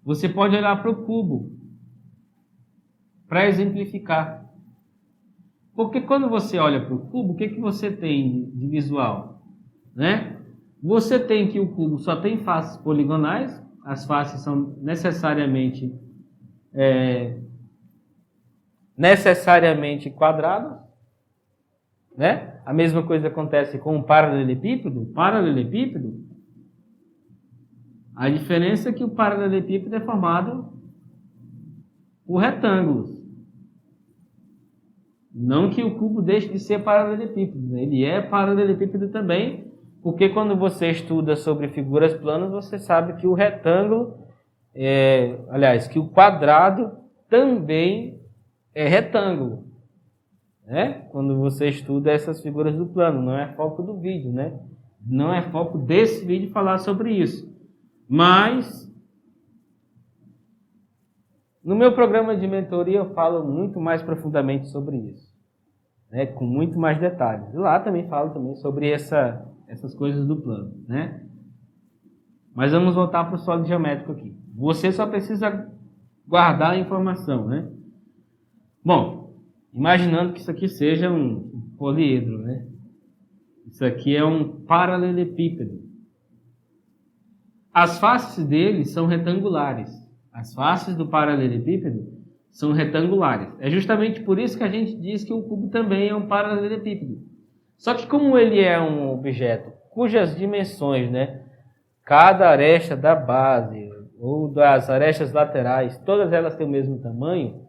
você pode olhar para o cubo para exemplificar. Porque quando você olha para o cubo, o que você tem de visual? Né? Você tem que o cubo só tem faces poligonais, as faces são necessariamente quadradas, né? A mesma coisa acontece com o paralelepípedo. A diferença é que o paralelepípedo é formado por retângulos. Não que o cubo deixe de ser paralelepípedo, ele é paralelepípedo também, porque quando você estuda sobre figuras planas, você sabe que o retângulo, que o quadrado também é retângulo, né? Quando você estuda essas figuras do plano, não é foco do vídeo, né? Não é foco desse vídeo falar sobre isso. Mas no meu programa de mentoria eu falo muito mais profundamente sobre isso, né? Com muito mais detalhes. E lá também falo também sobre essas coisas do plano, né? Mas vamos voltar para o sólido geométrico aqui. Você só precisa guardar a informação, né? Bom, imaginando que isso aqui seja um poliedro, né? Isso aqui é um paralelepípedo. As faces dele são retangulares. As faces do paralelepípedo são retangulares. É justamente por isso que a gente diz que o cubo também é um paralelepípedo. Só que como ele é um objeto cujas dimensões, né, cada aresta da base ou das arestas laterais, todas elas têm o mesmo tamanho,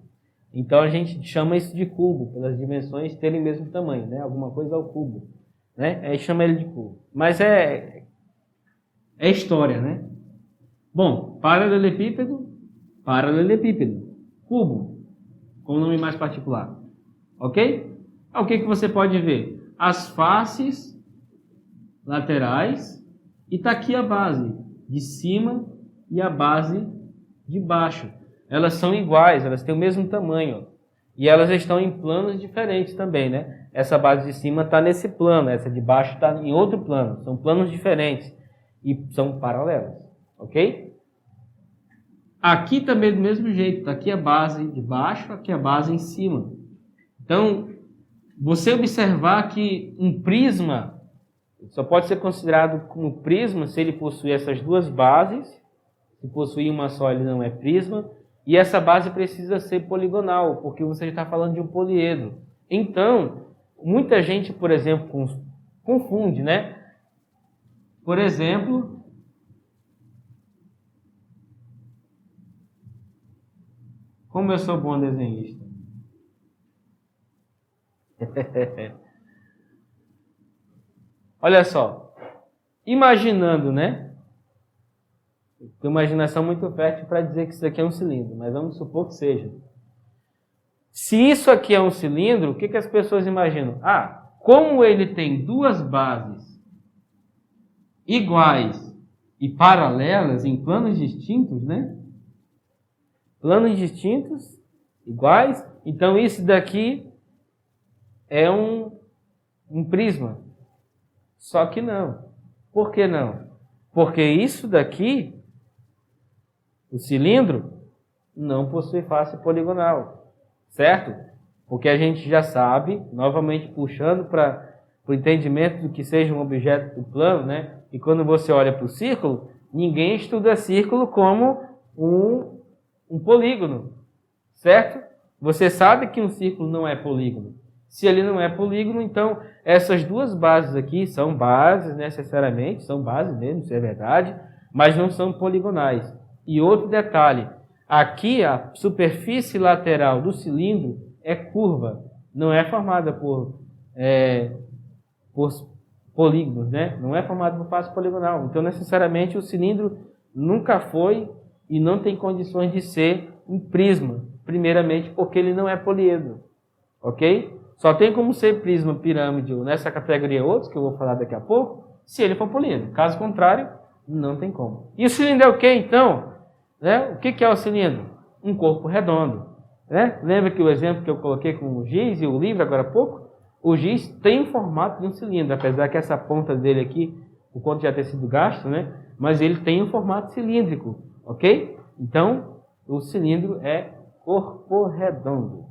então a gente chama isso de cubo, pelas dimensões terem o mesmo tamanho, né? Alguma coisa ao cubo, né? Aí chama ele de cubo. Mas é história, né? Bom, paralelepípedo, cubo, com nome mais particular. Ok? O que você pode ver? As faces laterais e está aqui a base de cima e a base de baixo. Elas são iguais, elas têm o mesmo tamanho. E elas estão em planos diferentes também, né? Essa base de cima está nesse plano, essa de baixo está em outro plano. São planos diferentes e são paralelas, ok? Aqui também do mesmo jeito, está aqui a base de baixo, aqui a base em cima. Então, você observar que um prisma só pode ser considerado como prisma se ele possui essas duas bases. Se possuir uma só, ele não é prisma. E essa base precisa ser poligonal, porque você está falando de um poliedro. Então, muita gente, por exemplo, confunde, né? Por exemplo, como eu sou bom desenhista. Olha só, imaginando, né? Tem uma imaginação muito fértil para dizer que isso aqui é um cilindro, mas vamos supor que seja. Se isso aqui é um cilindro, o que as pessoas imaginam? Como ele tem duas bases iguais e paralelas em planos distintos, né? Planos distintos, iguais, então isso daqui é um prisma. Só que não. Por que não? Porque isso daqui, o cilindro, não possui face poligonal, certo? Porque a gente já sabe, novamente puxando para o entendimento do que seja um objeto do plano, né? E quando você olha para o círculo, ninguém estuda círculo como um polígono, certo? Você sabe que um círculo não é polígono. Se ele não é polígono, então essas duas bases aqui são bases necessariamente, são bases mesmo, isso é verdade, mas não são poligonais. E outro detalhe, aqui a superfície lateral do cilindro é curva, não é formada por polígonos, né? Não é formada por face poligonal. Então, necessariamente, o cilindro nunca foi e não tem condições de ser um prisma, primeiramente porque ele não é poliedro, ok? Só tem como ser prisma, pirâmide ou nessa categoria outros, que eu vou falar daqui a pouco, se ele for poliedro. Caso contrário, não tem como. E o cilindro é o que, então? Né? O que é o cilindro? Um corpo redondo. Né? Lembra que o exemplo que eu coloquei com o giz e o livro agora há pouco? O giz tem o formato de um cilindro, apesar que essa ponta dele aqui, o quanto já ter sido gasto, né? Mas ele tem um formato cilíndrico, ok? Então, o cilindro é corpo redondo.